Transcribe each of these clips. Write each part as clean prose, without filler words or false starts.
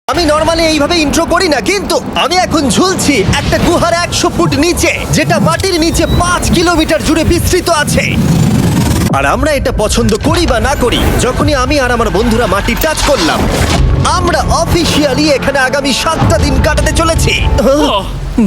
আমি নরমালি এইভাবে ইন্ট্রো করি না, কিন্তু আমি এখন ঝুলছি একটা গুহার 100 ফুট নিচে, যেটা মাটির নিচে 5 কিলোমিটার জুড়ে বিস্তৃত আছে। আর আমরা এটা পছন্দ করি বা না করি, যখনই আমি আর আমার বন্ধুরা মাটি টাচ করলাম, আমরা অফিসিয়ালি এখানে আগামী 7টা দিন কাটাতে চলেছি।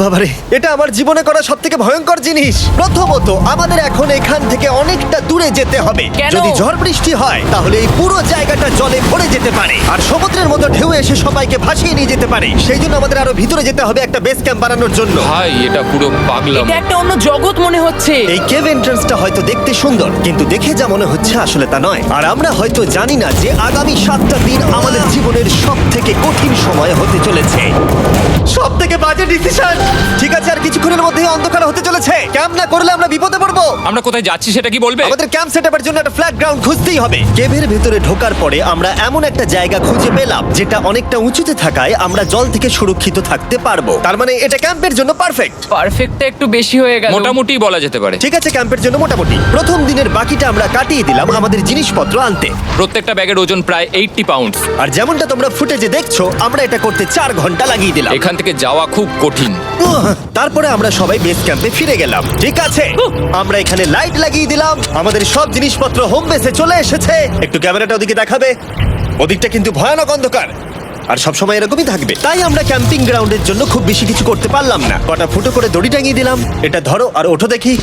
বাবারে, এটা আমার জীবনে করা সবথেকে ভয়ঙ্কর জিনিস। প্রথমত, আমাদের এখন এখান থেকে অনেকটা দূরে যেতে হবে। কেন? যদি ঝড় বৃষ্টি হয় তাহলে এই পুরো জায়গাটা জলে ভরে যেতে পারে, আর সমুদ্রের মতো ঢেউ এসে সবাইকে ভাসিয়ে নিয়ে যেতে পারে। সেই জন্য আমাদের আরো ভিতরে যেতে হবে একটা বেস ক্যাম্প বানানোর জন্য। ভাই এটা পুরো পাগলাম। এটা একটা অন্য জগৎ মনে হচ্ছে। এই কেভ এন্ট্রান্সটা হয়তো দেখতে সুন্দর, কিন্তু দেখে যা মনে হচ্ছে আসলে তা নয়। আর আমরা হয়তো জানি না যে আগামী 7টা দিন আমাদের জীবনের সব থেকে কঠিন সময় হতে চলেছে। সব থেকে বাজে ডিসিশন। ঠিক আছে, আর কিছুক্ষণের মধ্যেই অন্ধকার হতে চলেছে। ক্যাম্প না করলে আমরা বিপদে পড়বো। আমরা কোথায় যাচ্ছি সেটা কি বলবে? আমাদের ক্যাম্প সেটআপের জন্য একটা ফ্ল্যাট গ্রাউন্ড খুঁজতেই হবে। কেভের ভেতরে ঢোকার পরে আমরা এমন একটা জায়গা খুঁজে পেলাম যেটা অনেকটা উঁচুতে থাকায় আমরা জল থেকে সুরক্ষিত থাকতে পারবো। তার মানে এটা ক্যাম্পের জন্য পারফেক্ট। পারফেক্টটা একটু বেশি হয়ে গেল। মোটামুটি বলা যেতে পারে। ঠিক আছে, ক্যাম্পের জন্য মোটামুটি। প্রথম দিনের বাকিটা আমরা কাটিয়ে দিলাম আমাদের জিনিসপত্র আনতে। প্রত্যেকটা ব্যাগের ওজন প্রায় 80 পাউন্ড। আর যেমনটা তোমরা ফুটেজে দেখছো, আমরা এটা করতে 4 ঘন্টা লাগিয়ে দিলাম। এখান থেকে যাওয়া খুব কঠিন। তারপরে আমরা সবাই বেস ক্যাম্পে ফিরে গেলাম। ঠিক আছে, আমরা এখানে লাইট লাগিয়ে দিলাম। আমাদের সব জিনিসপত্র হোম বেসে চলে এসেছে। একটু ক্যামেরাটা ওদিকে দেখাবে? ওদিকটা কিন্তু ভয়ানক অন্ধকার, আর সবসময় এরকমই থাকবে। তাই আমরা ক্যাম্পিং গ্রাউন্ডের জন্য খুব বেশি কিছু করতে পারলাম না। কটা ফুটো করে দড়ি টাঙিয়ে দিলাম। এটা ধরো আর ওঠো দেখি।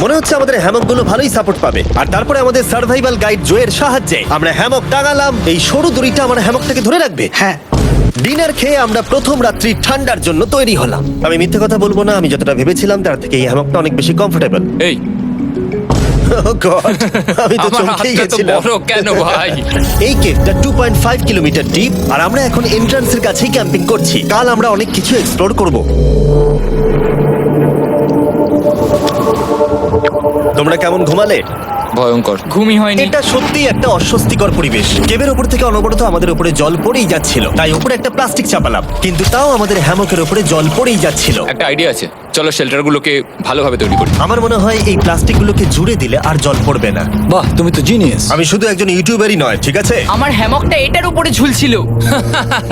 মনে হচ্ছে আমাদের হ্যামকগুলো ভালোই সাপোর্ট পাবে। আর তারপরে আমাদের সার্ভাইভাল গাইড জোয়ের সাহায্যে আমরা হ্যামক টাঙালাম। এই সরু দড়িটা আমার হ্যামকটাকে ধরে রাখবে। হ্যাঁ। ডিনার খেয়ে আমরা প্রথম রাত্রি ঠান্ডার জন্য তৈরি হলাম। আমি মিথ্যে কথা বলবো না, আমি যতটা ভেবেছিলাম তার থেকে এই হ্যামকটা অনেক বেশি কমফোর্টেবল। এই আমি তো আমার চমকেই হাতটা তো গেছিলাম। বড় কেন ভাই? এই কেভটা 2.5 কিলোমিটার ডিপ, আর আমরা এখন এন্ট্রান্সের কাছেই ক্যাম্পিং করছি। কাল আমরা অনেক কিছু এক্সপ্লোর করব। তোমরা কেমন ঘুমালে? ভয়ঙ্কর। ঘুমই হয়নি। এটা সত্যি একটা অস্বস্তিকর পরিবেশ। কেবের উপর থেকে অনবরত আমাদের উপরে জল পড়েই যাচ্ছিল, তাই উপরে একটা প্লাস্টিক চাপালাম, কিন্তু তাও আমাদের হ্যামকের উপরে জল পড়েই যাচ্ছিল। একটা আইডিয়া আছে, চলো শেল্টারগুলোকে ভালোভাবে তৈরি করি। আমার মনে হয় এই প্লাস্টিকগুলোকে জুড়ে দিলে আর জল পড়বে না। বাহ, তুমি তো জিনিয়াস। আমি শুধু একজন ইউটিউবারই নয়, ঠিক আছে? আমার হ্যামকটা এটার উপরে ঝুলছিল।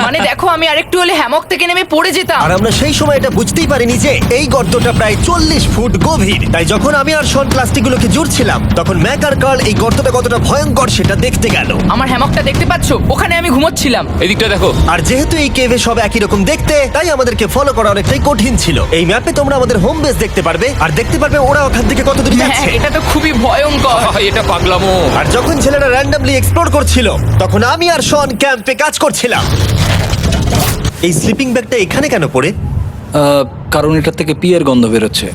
মানে দেখো, আমি আরেকটু হলে হ্যামক থেকে নেমে পড়ে যেতাম। আর আমরা সেই সময় এটা বুঝতেই পারিনি যে এই গর্তটা প্রায় 40 ফুট গভীর। তাই যখন আমি আর শন প্লাস্টিকগুলোকে জুড়ছিলাম, তখন ম্যাক আর কার্ল এই গর্তটা কতটা ভয়ঙ্কর সেটা দেখতে গেল। আমার হ্যামকটা দেখতে পাচ্ছো? ওখানে আমি ঘুমোচ্ছিলাম। এদিকটা দেখো। আর যেহেতু এই কেভে সব একই রকম দেখতে, তাই আমাদেরকে ফলো করা অনেকটাই কঠিন ছিল। এই ম্যাপে তোমরা আমাদের হোম বেস দেখতে পারবে, আর দেখতে পারবে ওরা ওখান থেকে কত দূর হ্যাঁ, যাচ্ছে। এটা তো খুবই ভয়ঙ্কর। ভাই এটা পাগলামো। আর যখন ছেলেরা র্যান্ডমলি এক্সপ্লোর করছিল, তখন আমি আর শন ক্যাম্পে কাজ করছিলাম। এই স্লিপিং ব্যাগটা এখানে কেন পড়ে? কারণ এটার থেকে পিয়ের গন্ধ বেরোচ্ছে।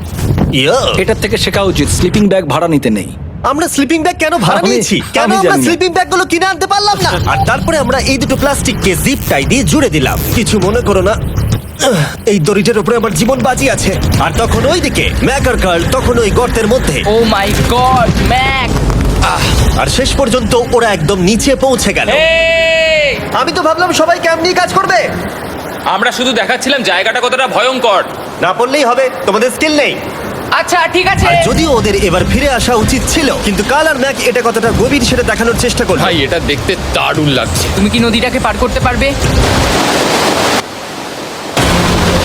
ইয়া, এটার থেকে শেখা উচিত স্লিপিং ব্যাগ ভাড়া নিতে নেই। আমরা স্লিপিং ব্যাগ কেন ভাড়া আমি- নিয়েছি? কেন আমি আমরা জানি না। স্লিপিং ব্যাগগুলো কিনে আনতে পারলাম না? আর তারপরে আমরা এই দুটো প্লাস্টিককে জিপ টাই দিয়ে জুড়ে দিলাম। কিছু মনে করো না, এই দড়িটার উপরে আমার জীবন বাজি আছে। আর তখন ওইদিকে ম্যাক আর কার্ল তখন ওই গর্তের মধ্যে। ও মাই গড, ম্যাক! আর শেষ পর্যন্ত ওরা একদম নিচে পৌঁছে গেল। এই! আমি তো ভাবলাম সবাই ক্যাম্প নিয়ে কাজ করবে। আমরা শুধু দেখাচ্ছিলাম জায়গাটা কতটা ভয়ঙ্কর। না পড়লেই হবে, তোমাদের স্কিল নেই। আচ্ছা ঠিক আছে। আর যদিও ওদের এবার ফিরে আসা উচিত ছিল, কিন্তু কাল আর ম্যাক এটা কতটা গভীর সেটা দেখানোর চেষ্টা করলো। ভাই এটা দেখতে দারুণ লাগছে। তুমি কি নদীটাকে পার করতে পারবে?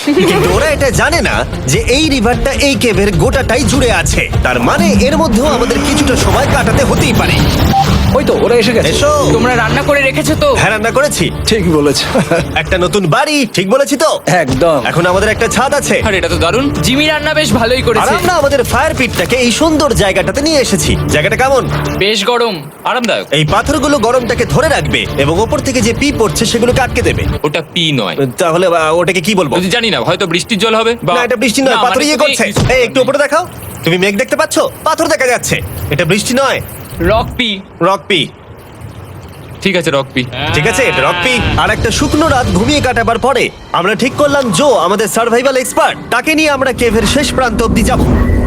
কিন্তু ওরা এটা জানে না যে এই রিভারটা এই কেভের গোটাটাই জুড়ে আছে। তার মানে এর মধ্যেও আমাদের কিছুটা সময় কাটাতে হতেই পারে। ওই তো ওরা এসে গেছে। এসো। তোমরা রান্না করে রেখেছো তো? হ্যাঁ, রান্না করেছি। ঠিক বলেছ। একটা নতুন বাড়ি, ঠিক বলেছি তো? একদম। এখন আমাদের একটা ছাদ আছে। আর এটা তো দারুণ। জিমি রান্না বেশ ভালোই আর করেছে। আমরা আমাদের ফায়ার পিটটাকে এই সুন্দর জায়গাটাতে নিয়ে এসেছি। জায়গাটা কেমন? বেশ গরম। আরামদায়ক। এই পাথরগুলো গরমটাকে ধরে রাখবে এবং ওপর থেকে যে পি পড়ছে সেগুলোকে আটকে দেবে। ওটা পি নয়। তাহলে ওটাকে কি বলবো? যদি জানি না, হয়তো বৃষ্টির জল হবে বা না, এটা বৃষ্টি নয়, না, পাথর মানে ইয়ে তুমি- করছে। এই একটু উপরে দেখাও। তুমি মেঘ দেখতে পাচ্ছো? পাথর দেখা যাচ্ছে। এটা বৃষ্টি নয়, রক পি। Rock P. ঠিক আছে, রক পি। ঠিক আছে, এটা রক পি। আর একটা শুকনো রাত ঘুমিয়ে কাটাবার পরে আমরা ঠিক করলাম জো আমাদের সার্ভাইভাল এক্সপার্ট, তাকে নিয়ে আমরা কেভের শেষ প্রান্ত অব্দি যাব।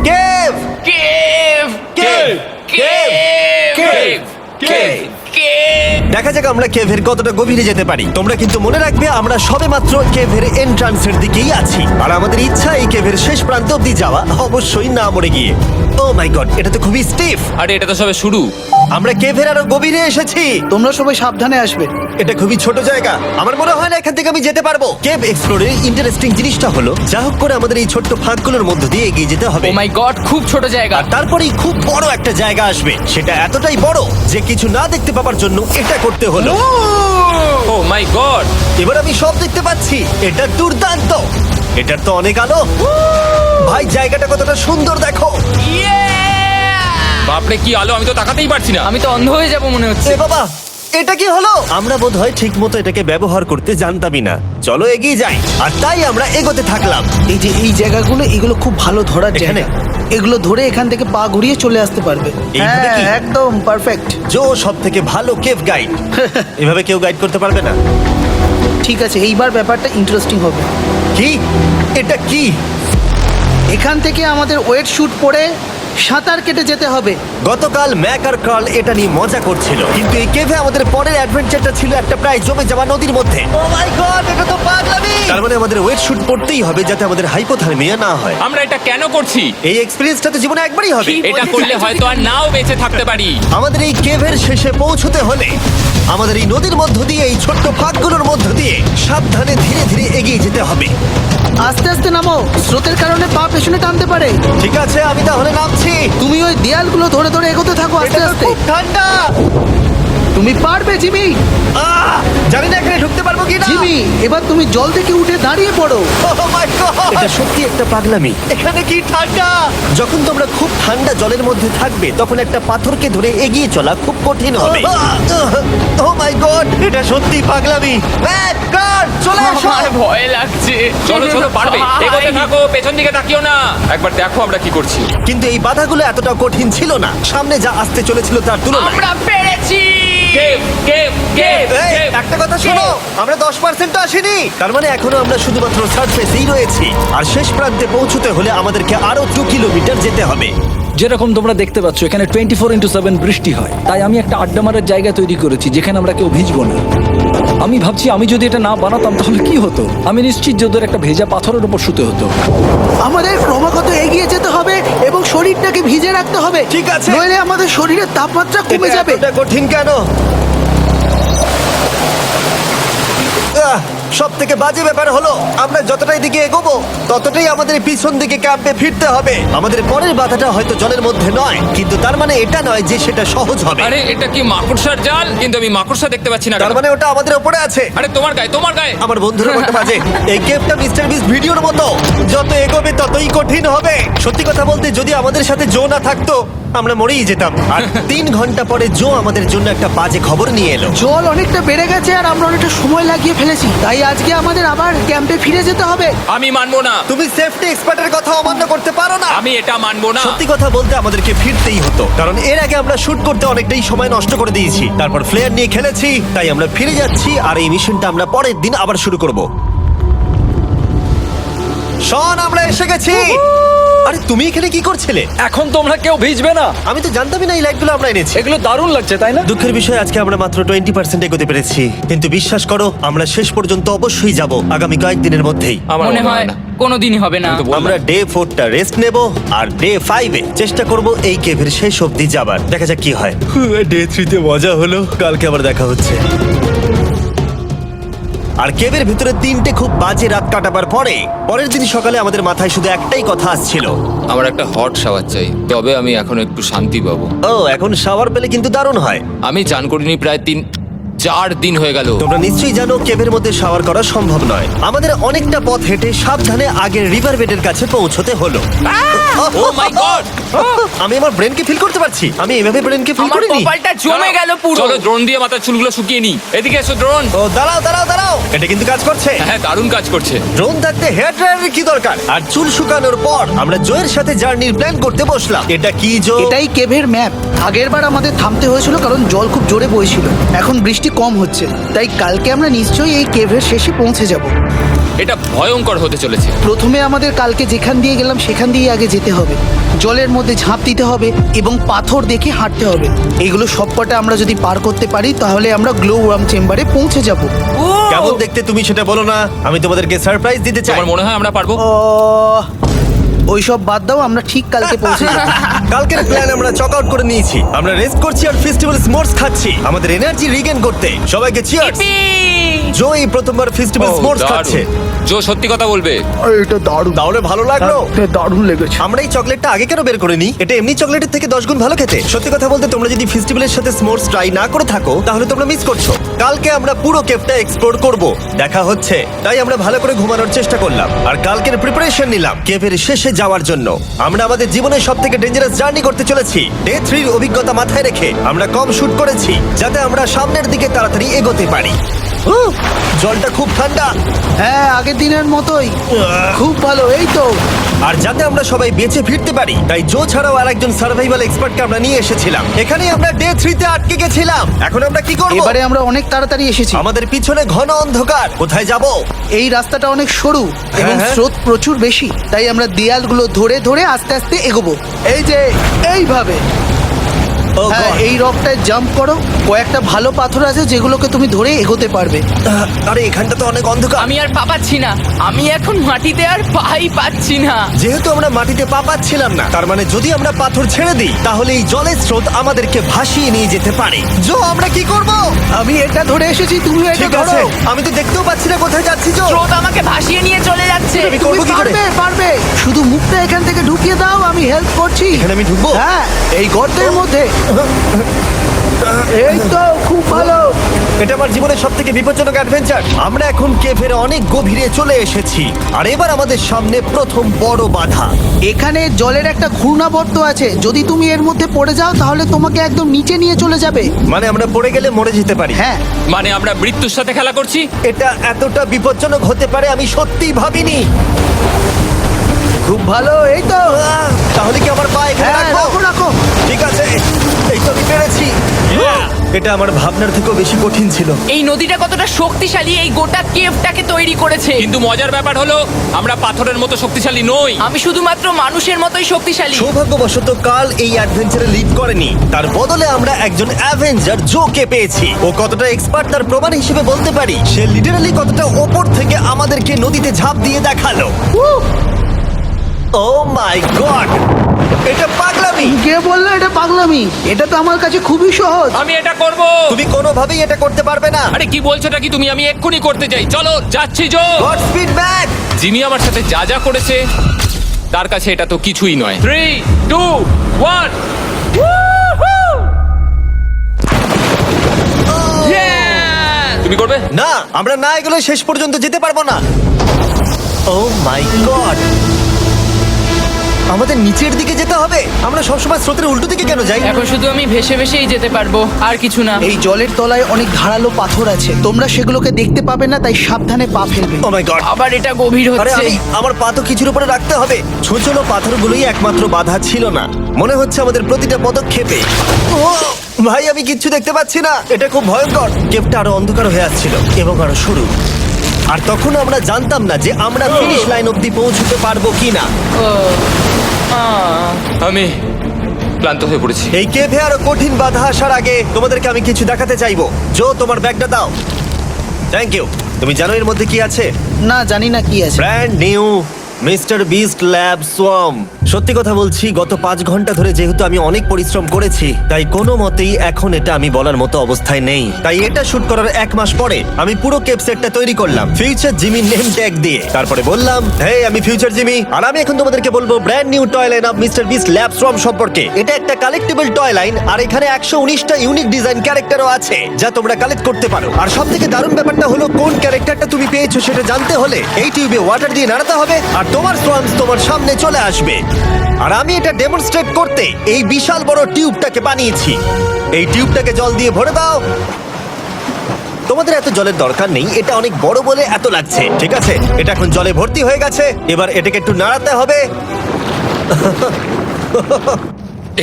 Cave, cave! Cave, cave! Cave, cave. দেখা যাক আমরা কেভের কতটা গভীরে যেতে পারি। তোমরা কিন্তু মনে রাখবে আমরা সবেমাত্র কেভের এন্ট্রান্সের দিকেই আছি, আর আমাদের ইচ্ছা এই কেভের শেষ প্রান্ত অব্দি যাওয়া, অবশ্যই না মরে গিয়ে। ও মাই গড, এটা তো খুবই স্টিফ। আরে এটা তো সবে শুরু। আমরা কেভের আরো গভীরে এসেছি। তোমরা সবাই সাবধানে আসবে। এটা খুবই ছোট জায়গা, আমার মনে হয় না এখান থেকে আমি যেতে পারবো। কেভ এক্সপ্লোরের ইন্টারেস্টিং জিনিসটা হলো যা হোক করে আমাদের এই ছোট্ট ফাঁকগুলোর মধ্য দিয়ে এগিয়ে যেতে হবে। ও মাই গড, খুব ছোট জায়গা। আর তারপরেই খুব বড় একটা জায়গা আসবে, সেটা এতটাই বড় যে কিছু না দেখতে পাওয়ার জন্য এটা করতে হলো। ও মাই গড! এবার আমি সব দেখতে পাচ্ছি, এটা দুর্দান্ত। এটার তো অনেক আলো। ভাই জায়গাটা কতটা সুন্দর দেখো। বাপরে কি আলো, আমি তো তাকাতেই পারছি না। আমি তো অন্ধ হয়ে যাব মনে হচ্ছে। এ বাবা, এটা কি হলো? আমরা বোধহয় ঠিক মতো এটাকে ব্যবহার করতে জানতামই না। চলো এগিয়ে যাই। আর তাই আমরা এগোতে থাকলাম। এই যে এই জায়গাগুলো, এগুলো খুব ভালো ধরার এখানে? জায়গা। এগুলো ধরে এখান থেকে পা ঘুরিয়ে চলে আসতে পারবে। এইভাবে কি? একদম পারফেক্ট। জো সব থেকে ভালো কেভ গাইড। এভাবে কেউ গাইড করতে পারবে না। ঠিক আছে, এইবার ব্যাপারটা ইন্টারেস্টিং হবে। কি? এটা কি? এখান থেকে আমাদের ওয়েট শুট পরে সাঁতার কেটে যেতে হবে। গতকাল ম্যাক আর কার্ল এটা নিয়ে মজা করছিল, কিন্তু এই কেভে আমাদের পরের অ্যাডভেঞ্চারটা ছিল একটা প্রায় জমে যাওয়া নদীর মধ্যে। ও মাই গড, এটা তো পাগলামি! তার মানে আমাদের ওয়েট শুট পড়তেই হবে যাতে আমাদের হাইপোথার্মিয়া না হয়। আমরা এটা কেন করছি? এই এক্সপেরিয়েন্সটা তো জীবনে একবারই হবে। এটা করলে হয়তো আর নাও বেঁচে থাকতে পারি। আমাদের এই কেভের শেষে পৌঁছতে হলে আমাদের এই নদীর মধ্য দিয়ে, এই ছোট্ট ফাঁকগুলোর মধ্য দিয়ে সাবধানে ধীরে ধীরে এগিয়ে যেতে হবে। আস্তে আস্তে নামো, স্রোতের কারণে পা পেছনে টানতে পারে। ঠিক আছে, আমি তাহলে নামছি। তুমি ওই দেয়ালগুলো ধরে ধরে এগোতে থাকো আস্তে এটা তো আস্তে। খুব ঠান্ডা। তুমি পারবে জিমি। জানি না এখানে ঢুকতে পারবো কি না। জিমি, এবার তুমি জল থেকে উঠে দাঁড়িয়ে পড়ো। এটা সত্যি একটা পাগলামি। এখানে কি ঠান্ডা! যখন তোমরা খুব ঠান্ডা জলের মধ্যে থাকবে তখন একটা পাথরকে ধরে এগিয়ে চলা খুব কঠিন হবে। ও মাই গড, এটা সত্যি পাগলামি। ম্যাক, কার্ল, চলে এসো। আমার ভয় লাগছে। চলো চলো, পারবে। ভাই। এগোতে থাকো, পেছন দিকে তাকিও না। একবার দেখো আমরা কি করছি। কিন্তু এই বাধাগুলো এতটা কঠিন ছিল না সামনে যা আসতে চলেছিল তার তুলনায়। আমরা পেরেছি। কেভ কেভ কেভ এই, কেভ। একটা কথা শোনো, আমরা 10% আসিনি। তার মানে এখনো আমরা শুধুমাত্র সার্ফেসেই রয়েছি, আর শেষ প্রান্তে পৌঁছতে হলে আমাদেরকে আরো 2 কিলোমিটার যেতে হবে। যেরকম তোমরা দেখতে পাচ্ছ এখানে 24x7 বৃষ্টি হয়, তাই আমি একটা আড্ডা মারার জায়গা তৈরি করেছি যেখানে আমরা কেউ ভিজবো না। আমি ভাবছি আমি যদি এটা না বানাতাম তাহলে কি হতো। আমি নিশ্চিত যে ওদের একটা ভেজা পাথরের উপর শুতে হতো। আমাদের ক্রমাগত এগিয়ে যেতে হবে এবং শরীরটাকে ভিজে রাখতে হবে। ঠিক আছে। নইলে আমাদের শরীরের তাপমাত্রা কমে যাবে। এটা কঠিন কেন? সব থেকে বাজে ব্যাপার হলো আমরা যতটাই দিকে এগোবো ততটাই আমাদের পিছন দিকে ক্যাম্পে ফিরতে হবে। আমাদের পরের বাধাটা হয়তো জলের মধ্যে নয়, কিন্তু তার মানে এটা নয় যে সেটা সহজ হবে। আরে এটা কি মাকড়সার জাল? কিন্তু আমি মাকড়সা দেখতে পাচ্ছি না তার কেন? মানে ওটা আমাদের উপরে আছে। আরে তোমার গায়ে, তোমার গায়ে। আমার বন্ধুরা বলতে বাজে, এই গেমটা মিস্টার বিস ভিডিওর মতো, যত এগোবে ততই কঠিন হবে। সত্যি কথা বলতে যদি আমাদের সাথে জো না থাকতো আমরা মরেই যেতাম। আর 3 ঘন্টা পরে জো আমাদের জন্য একটা বাজে খবর নিয়ে এলো। জল অনেকটা বেড়ে গেছে আর আমরা অনেকটা সময় লাগিয়ে ফেলেছি, তাই আজকে আমাদের আবার ক্যাম্পে ফিরে যেতে হবে। আমি মানবো না। তুমি সেফটি এক্সপার্টের কথা অমান্য করতে পারো না। আমি এটা মানবো না। সত্যি কথা বলতে আমাদেরকে ফিরতেই হতো, কারণ এর আগে আমরা শুট করতে অনেকটাই সময় নষ্ট করে দিয়েছি, তারপর ফ্লেয়ার নিয়ে খেলেছি, তাই আমরা ফিরে যাচ্ছি। আর এই মিশনটা আমরা পরের দিন আবার শুরু করব। শন, আমরা এসে গেছি। আরে তুমি এখানে কি করছিলে? এখন তোমরা কেউ ভিজবে না। আমি তো জানতামই না এই লাইটগুলো আমরা এনেছি। এগুলো দারুণ লাগছে তাই না? দুঃখের বিষয় আজকে আমরা মাত্র 20% এগোতে পেরেছি, কিন্তু বিশ্বাস করো আমরা শেষ পর্যন্ত অবশ্যই যাব আগামী কয়েকদিনের মধ্যেই। আমার মনে হয় না। কোনোদিনই হবে না। আমি তো বললাম। আমরা ডে 4টা রেস্ট নেব আর ডে 5-এ চেষ্টা করব এই কেভের শেষ অবধি যাবার। দেখা যাক কি হয়। ডে 3-তে মজা হলো, কালকে আবার দেখা হচ্ছে। আর কেভের ভিতরে 3টে খুব বাজে রাত কাটাবার পরে পরের দিন সকালে আমাদের মাথায় শুধু একটাই কথা আসছিল, আমার একটা হট শাওয়ার চাই, তবে আমি এখন একটু শান্তি পাবো। ও এখন শাওয়ার পেলে কিন্তু দারুণ হয়। আমি চান করিনি প্রায় 3-4 দিন হয়ে গেল। তোমরা নিশ্চয়ই জানো কেভের মধ্যে শাওয়ার করা সম্ভব নয়। আমাদের অনেকটা পথ হেঁটে সাবধানে আগের রিভার বেডের কাছে পৌঁছতে হলো। ও মাই গড! আমি আমার ব্রেনকে ফিল করতে পারছি। আমি এভাবে ব্রেনকে ফিল আমার করিনি। কপালটা জমে গেল পুরো। চলো ড্রোন দিয়ে মাথার চুলগুলো শুকিয়ে নি। এদিকে এসো ড্রোন। ও দাঁড়াও দাঁড়াও দাঁড়াও, এটা কিন্তু কাজ করছে। হ্যাঁ, দারুণ কাজ করছে। ড্রোন থাকতে হেয়ার ড্রায়ারের কি দরকার? আর চুল শুকানোর পর আমরা জোয়ের সাথে জার্নির প্ল্যান করতে বসলাম। এটা কি জো? এটাই কেভের ম্যাপ। আগেরবার আমাদের থামতে হয়েছিল কারণ জল খুব জোরে বইছিল। এখন বৃষ্টি কম হচ্ছে, তাই কালকে আমরা নিশ্চয়ই এই কেভের শেষে পৌঁছে যাব। এটা ভয়ঙ্কর হতে চলেছে। প্রথমে আমাদের কালকে যেখান দিয়ে গেলাম সেখান দিয়ে আগে যেতে হবে। জলের মধ্যে ঝাঁপ দিতে হবে এবং পাথর দেখে হাঁটতে হবে। এগুলো সবকটা আমরা যদি পার করতে পারি তাহলে আমরা গ্লো ওয়ার্ম চেম্বারে পৌঁছে যাব। কেমন দেখতে তুমি সেটা বলো না, আমি তোমাদেরকে সারপ্রাইজ দিতে চাই। তোমার মনে হয় আমরা পারবো? ওইসব বাদ দাও, আমরা ঠিক কালকে পৌঁছে যাবো। কালকের প্ল্যান আমরা চক আউট করে নিয়েছি। আমরা রেস্ট করছি আর ফেস্টিভ্যাল স্মোর্টস খাচ্ছি আমাদের এনার্জি রিগেন করতে। সবাইকে চিয়ার্স। Yippee! জো এই প্রথমবার ফেস্টিভ্যাল স্মোর্টস খাচ্ছে। জো সত্যি কথা বলবে। এটা দারুণ, তাহলে ভালো লাগলো? দারুণ লেগেছে। আমরা এই চকলেটটা আগে কেন বের করিনি? এটা এমনি চকলেটের থেকে 10 গুণ ভালো খেতে। সত্যি কথা বলতে তোমরা যদি ফেস্টিভ্যালের সাথে স্মোর্টস ট্রাই না করে থাকো তাহলে তোমরা মিস করছো। কালকে আমরা পুরো কেভটা এক্সপ্লোর করব, দেখা হচ্ছে। তাই আমরা ভালো করে ঘুমানোর চেষ্টা করলাম আর কালকের প্রিপারেশন নিলাম কেভের শেষে যাওয়ার জন্য। আমরা আমাদের জীবনের সবথেকে ডেঞ্জারাস জার্নি করতে চলেছি। ডে 3 এর অভিজ্ঞতা মাথায় রেখে আমরা কম শুট করেছি যাতে আমরা সামনের দিকে তাড়াতাড়ি এগোতে পারি। উহ, জলটা খুব ঠান্ডা। হ্যাঁ, আগের দিনের মতোই খুব ভালো। এই তো আর যাতে আমরা সবাই বেঁচে ফিরতে পারি তাই জো ছাড়াও আরেকজন সার্ভাইভাল এক্সপার্টকে আমরা নিয়ে এসেছিলাম। এখানে আমরা ডে 3 তে আটকে গেছিলাম। এখন আমরা কি করব? এবারে আমরা অনেক তাড়াতাড়ি এসেছি। আমাদের পিছনে ঘন অন্ধকার। কোথায় যাব? এই রাস্তাটা অনেক সরু এবং হ্যাঁ। স্রোত প্রচুর বেশি, তাই আমরা দেয়ালগুলো ধরে ধরে আস্তে আস্তে এগোবো। এই যে এইভাবে। ও হ্যাঁ, God! এই রকটায় জাম্প করো। কয়েকটা ভালো পাথর আছে যেগুলোকে তুমি ধরে এগোতে পারবে। আরে এখানটা তো অনেক অন্ধকার। আমি আর পা পাচ্ছি না, আমি এখন মাটিতে আর পাই পাচ্ছি না। যেহেতু আমরা মাটিতে পা পাচ্ছিলাম না তার মানে যদি আমরা পাথর ছেড়ে দিই তাহলে এই জলের স্রোত আমাদেরকে ভাসিয়ে নিয়ে যেতে পারে। জো আমরা কি করব? আমি এটা ধরে এসেছি, তুমি এটা ঠিক আছে, ধরো। আমি তো দেখতেও পাচ্ছি না কোথায় যাচ্ছি। জো স্রোত আমাকে ভাসিয়ে নিয়ে চলে যাচ্ছে। আমি তুমি করবো কি করে? পারবে, পারবে। শুধু মুখটা এখান থেকে ঢুকিয়ে দাও, আমি হেল্প করছি। এখানে আমি ঢুকবো? হ্যাঁ, এই গর্তের মধ্যে। এই তো খুব ভালো। এটা আমার জীবনের সব থেকে বিপজ্জনক অ্যাডভেঞ্চার। আমরা এখন কেভের অনেক গভীরে চলে এসেছি আর এবার আমাদের সামনে প্রথম বড় বাধা। এখানে জলের একটা ঘূর্ণাবর্ত আছে, যদি তুমি এর মধ্যে পড়ে যাও তাহলে তোমাকে একদম নিচে নিয়ে চলে যাবে। মানে আমরা পড়ে গেলে মরে যেতে পারি। হ্যাঁ, মানে আমরা মৃত্যুর সাথে খেলা করছি। এটা এতটা বিপজ্জনক হতে পারে আমি সত্যিই ভাবিনি। খুব ভালো। এই তো। তাহলে কি আমার পা এখানে হ্যাঁ, রাখবো? রাখো রাখো। ঠিক আছে, এই তো আমি পেরেছি। এটা আমার ভাবনার থেকেও বেশি কঠিন ছিল। এই নদীটা কতটা শক্তিশালী এই গোটা কেভটাকে তৈরি করেছে। কিন্তু মজার ব্যাপার হলো আমরা পাথরের মতো শক্তিশালী নই। আমি শুধুমাত্র মানুষের মতোই শক্তিশালী। সৌভাগ্যবশত কাল এই অ্যাডভেঞ্চারে লিড করেনি, তার বদলে আমরা একজন অ্যাভেঞ্জার জোকে পেয়েছি। ও কতটা এক্সপার্ট তার প্রমাণ হিসেবে বলতে পারি। সে লিটারালি কতটা ওপর থেকে আমাদেরকে নদীতে ঝাঁপ দিয়ে দেখালো। ও মাই গড, এটা পাগলামি। কে বললো এটা পাগলামি? এটা তো আমার কাছে খুবই সহজ। আমি এটা করব। তুমি কোনোভাবেই এটা করতে পারবে না। আরে কি বলছোটা কি তুমি? আমি এক্ষুনি করতে চাই। চলো যাচ্ছি Joe. God speed back. Jimmy আমার সাথে যা যা করেছে তার কাছে এটা তো কিছুই নয়। 3, 2, 1। তুমি করবে? না, আমরা না এগুলো শেষ পর্যন্ত যেতে পারবো না। ও মাই গড, আমাদের নিচের দিকে যেতে হবে। আমরা সবসময় স্রোতের উল্টো দিকে কেন যাই? এখন শুধু আমি ভেসে ভেসেই যেতে পারবো, আর কিছু না। এই জলের তলায় অনেক ধারালো পাথর আছে, তোমরা সেগুলোকে দেখতে পাবে না, তাই সাবধানে পা ফেলবে। ও মাই গড, আবার এটা গভীর আরে হচ্ছে। আমার পা তো কিছুর উপরে রাখতে হবে। ছোট পাথরগুলোই একমাত্র বাধা ছিল না, মনে হচ্ছে আমাদের প্রতিটা পদক্ষেপে। ও ভাই, আমি কিচ্ছু দেখতে পাচ্ছি না। এটা খুব ভয়ঙ্কর। কেভটা আরো অন্ধকার হয়ে আসছিল এবং আরো সরু। আর তখন আমরা জানতাম না যে আমরা ফিনিশ লাইন অব্দি পৌঁছতে পারবো কিনা। আমি ক্লান্ত হয়ে পড়েছি। এই কেভে আরো কঠিন বাধা আসার আগে তোমাদেরকে আমি কিছু দেখাতে চাইবো। জো, তোমার ব্যাগটা দাও। Thank you. তুমি জানো এর মধ্যে কি আছে? না, জানি না কি আছে। Brand new mister beast lab swamp. সত্যি কথা বলছি, গত 5 ঘন্টা ধরে যেহেতু আমি অনেক পরিশ্রম করেছি তাই কোনো মতেই এখন এটা আমি বলার মতো অবস্থায় নেই। তাই এটা শুট করার 1 মাস পরে আমি পুরো কেপ সেটটা তৈরি করলাম ফিউচার জিমি নেম ট্যাগ দিয়ে। তারপরে বললাম, হেই আমি ফিউচার জিমি, আর আমি এখন তোমাদেরকে বলবো brand new toy line of mister beast lab swamp সম্পর্কে। এটা একটা কালেক্টেবল টয় লাইন আর এখানে 119টা ইউনিক ডিজাইন ক্যারেক্টারও আছে যা তোমরা কালেক্ট করতে পারো। আর সবথেকে দারুণ ব্যাপারটা হলো কোন ক্যারেক্টারটা তুমি পেয়েছো সেটা জানতে হলে এই টিউবে ওয়াটার দিয়ে নাড়াতে হবে আর তোমার সোয়ামস তোমার সামনে চলে আসবে। আর আমি এটা ডেমনস্ট্রেট করতে এই বিশাল বড় টিউবটাকে বানিয়েছি। এই টিউবটাকে জল দিয়ে ভরে দাও। তোমাদের এত জলের দরকার নেই, এটা অনেক বড় বলে এত লাগছে। ঠিক আছে, এটা এখন জলে ভর্তি হয়ে গেছে। এবার এটাকে একটু নাড়াতে হবে।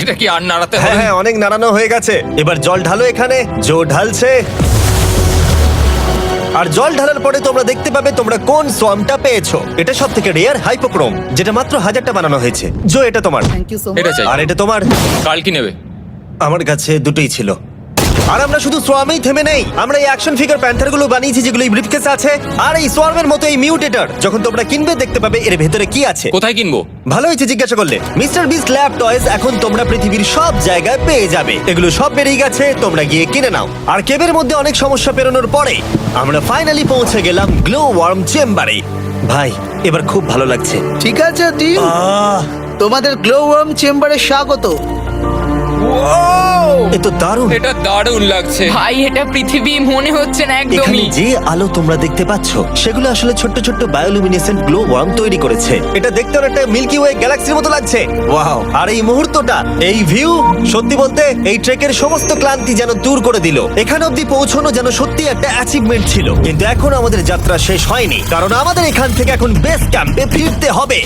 এটা কি আর নাড়াতে হ্যাঁ হবে? হ্যাঁ, অনেক নাড়ানো হয়ে গেছে। এবার জল ঢালো এখানে। জো ঢালছে। আর জল ঢালার পরে তোমরা দেখতে পাবে তোমরা কোন সোয়ামটা পেয়েছো। এটা সব থেকে রেয়ার হাইপোক্রোম, যেটা মাত্র 1000টা বানানো হয়েছে। জো, এটা তোমার। থ্যাংক ইউ সো এটা চাই। আর এটা তোমার। কাল কি নেবে? আমার কাছে দুটোই ছিল। আর আমরা শুধু সোয়ামেই থেমে নেই, আমরা এই অ্যাকশন ফিগার প্যান্থার গুলো বানিয়েছি যেগুলো এই ব্রিফকেসে আছে। আর এই সোয়ার্মের মতো এই মিউটেটর যখন তোমরা কিনবে দেখতে পাবে এর ভেতরে কি আছে। কোথায় কিনবো? ভালো হয়েছে জিজ্ঞাসা করলে। মিস্টার বিস্ট ল্যাব টয়েস এখন তোমরা পৃথিবীর সব জায়গায় পেয়ে যাবে। এগুলো সব বেরিয়ে গেছে, তোমরা গিয়ে কিনে নাও। আর কেবের মধ্যে অনেক সমস্যা পেরোনোর পরে আমরা ফাইনালি পৌঁছে গেলাম গ্লো ওয়ার্ম চেম্বারে। ভাই এবার খুব ভালো লাগছে। ঠিক আছে টিম, তোমাদের গ্লো ওয়ার্ম চেম্বারে স্বাগত। এ তো দারুণ। এটা দারুণ লাগছে। ভাই এটা পৃথিবী মনে হচ্ছে না এখানে একদমই। যে আলো তোমরা দেখতে পাচ্ছ সেগুলো আসলে ছোট্ট ছোট্ট বায়োলুমিনেসেন্ট গ্লো ওয়ার্ম তৈরি করেছে। এটা দেখতে অনেকটা মিল্কি ওয়ে গ্যালাক্সির মতো লাগছে। ওয়াও! আর এই মুহূর্তটা, এই ভিউ, সত্যি বলতে এই ট্রেকের সমস্ত ক্লান্তি যেন দূর করে দিল। এখানে অবধি পৌঁছানো যেন সত্যি একটা অ্যাচিভমেন্ট ছিল। কিন্তু এখন আমাদের যাত্রা শেষ হয়নি, কারণ আমাদের এখান থেকে এখন বেস ক্যাম্পে ফিরতে হবে।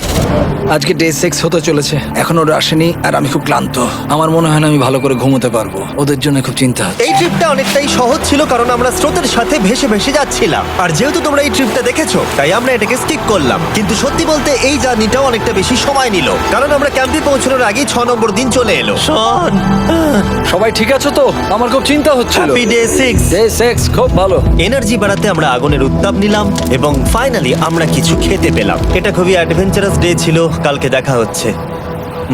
আজকে ডে 6 হতে চলেছে, এখনো ওরা আসেনি আর আমি খুব ক্লান্ত। আমার মনে হয় না আমি ভালো করে ঘুমোতে পারবো, ওদের জন্য খুব চিন্তা হচ্ছে। এই ট্রিপটা অনেকটাই সহজ ছিল কারণ আমরা স্রোতের সাথে ভেসে ভেসে যাচ্ছিলাম। আর যেহেতু তোমরা এই ট্রিপটা দেখেছো তাই আমরা এটাকে স্কিপ করলাম। কিন্তু সত্যি বলতে এই জার্নিটাও অনেকটা বেশি সময় নিল, কারণ আমরা ক্যাম্পে পৌঁছানোর আগেই 6 নম্বর দিন চলে এলো। শন, সবাই ঠিক আছে তো? আমার খুব চিন্তা হচ্ছিল। Happy day 6। ডে 6 খুব ভালো। এনার্জি বাড়াতে আমরা আগুনের উত্তাপ নিলাম এবং ফাইনালি আমরা কিছু খেতে পেলাম। এটা খুবই অ্যাডভেঞ্চারাস ডে ছিল। কালকে দেখা হচ্ছে,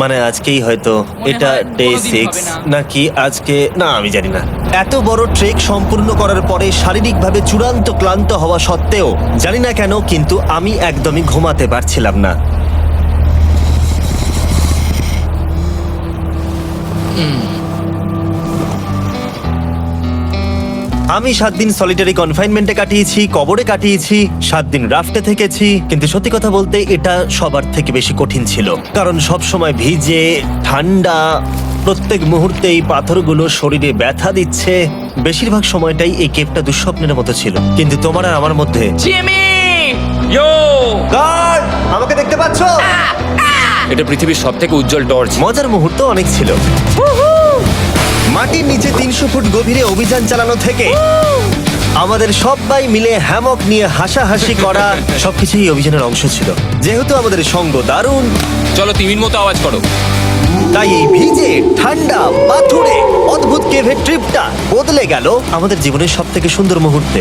মানে আজকেই হয়তো। এটা হয় ডে কোনোদিন 6 হবে না। নাকি আজকে, না আমি জানি না। এত বড় ট্রেক সম্পূর্ণ করার পরে শারীরিকভাবে চূড়ান্ত ক্লান্ত হওয়া সত্ত্বেও জানি না কেন কিন্তু আমি একদমই ঘুমাতে পারছিলাম না। আমি 7 দিন সলিটারি কনফাইনমেন্টে কাটিয়েছি, কবরে কাটিয়েছি, 7 দিন রাফটে থেকেছি। কিন্তু সত্যি কথা বলতে এটা সবার থেকে বেশি কঠিন ছিল, কারণ সব সময় ভিজে, ঠান্ডা, প্রত্যেক মুহূর্তে এই পাথরগুলো শরীরে ব্যথা দিচ্ছে। বেশিরভাগ সময়টাই এই কেপটা দুঃস্বপ্নের মতো ছিল। কিন্তু তোমার আর আমার মধ্যে জিমি! ইয়ো! গার্ড, আমাকে দেখতে পাচ্ছ? এটা পৃথিবীর সবথেকে উজ্জ্বল টর্চ। মজার মুহূর্ত অনেক ছিল। মাটির নিচে 300 ফুট গভীরে অভিযান চালানো থেকে আমাদের সবাই মিলে হ্যামক নিয়ে হাসাহাসি করা সবকিছুই এই অভিযানের অংশ ছিল। যেহেতু আমাদের সঙ্গ দারুণ, চলো তিমির মতো আওয়াজ করো। তাই এই ভিজে, ঠান্ডা, পাথুরে অদ্ভুত কেভের ট্রিপটা বদলে গেল আমাদের জীবনের সব থেকে সুন্দর মুহূর্তে।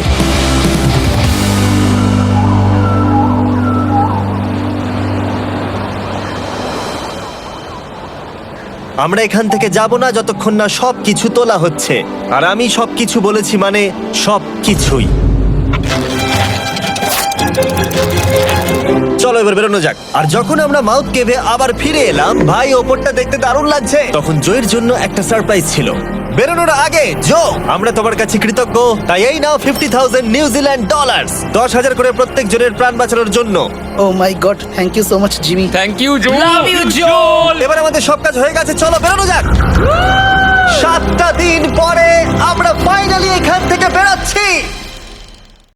আমরা এখান থেকে যাব না যতক্ষণ না সবকিছু তোলা হচ্ছে। আর আমি সবকিছু বলেছি মানে সবকিছুই। চলো এবার বেরোনো যাক। আর যখন আমরা মাউথ কেভে আবার ফিরে এলাম, ভাই ওপরটা দেখতে দারুণ লাগছে। তখন জয়ের জন্য একটা সারপ্রাইজ ছিল। বেরোনোর আগে জো, আমরা তোমার কাছে কৃতজ্ঞ। তাই এই নাও $50,000 নিউজিল্যান্ড ডলার, 10,000 করে প্রত্যেক জনের প্রাণ বাঁচানোর জন্য। Oh my God, thank you so much Jimmy. Thank you Joe. Love you, Joel! এবার আমাদের সব কাজ হয়ে গেছে, চলো বেরোনো যাক। 7টা দিন পরে আমরা ফাইনালি এখান থেকে বেরোচ্ছি।